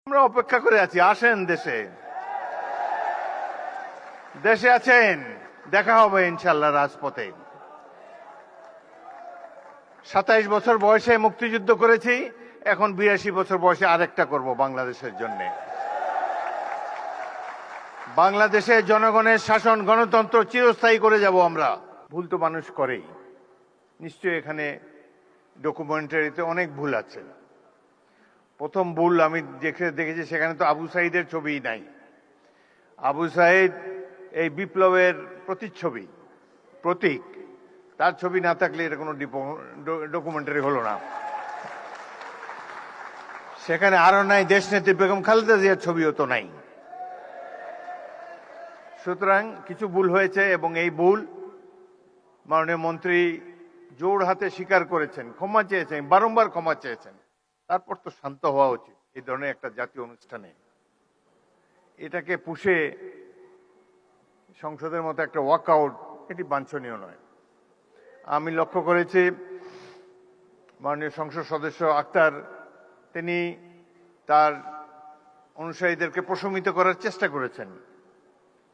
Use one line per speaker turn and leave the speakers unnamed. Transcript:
আমরা অপেক্ষা করে আছি, আসেন দেশে। দেশে আছেন, দেখা হবে ইনশাল্লাহ রাজপথে। 27 বছর বয়সে মুক্তিযুদ্ধ করেছি, এখন 82 বছর বয়সে আরেকটা করব বাংলাদেশের জন্য। বাংলাদেশে জনগণের শাসন গণতন্ত্র চিরস্থায়ী করে যাব আমরা। ভুল তো মানুষ করেই, নিশ্চয়ই এখানে ডকুমেন্টারিতে অনেক ভুল আছে। প্রথম ভুল আমি দেখেছি, সেখানে তো আবু সাইদের ছবিই নাই। আবু সাইদ এই বিপ্লবের প্রতিচ্ছবি, প্রতীক। তার ছবি না থাকলে এটা কোনো ডকুমেন্টারি হলো না। সেখানে আরো নাই দেশনেত্রী বেগম খালেদা জিয়ার ছবিও তো নাই। সুতরাং কিছু ভুল হয়েছে এবং এই ভুল মাননীয় মন্ত্রী জোর হাতে স্বীকার করেছেন, ক্ষমা চেয়েছেন, বারংবার ক্ষমা চেয়েছেন। তারপর তো শান্ত হওয়া উচিত এই ধরনের একটা জাতীয় অনুষ্ঠানে। এটাকে পুষে সংসদের মতো একটা ওয়াকআউট, এটি বাঞ্ছনীয় নয়। আমি লক্ষ্য করেছি মাননীয় সংসদ সদস্য আক্তার, তিনি তার অনুসারীদেরকে প্রশমিত করার চেষ্টা করেছেন।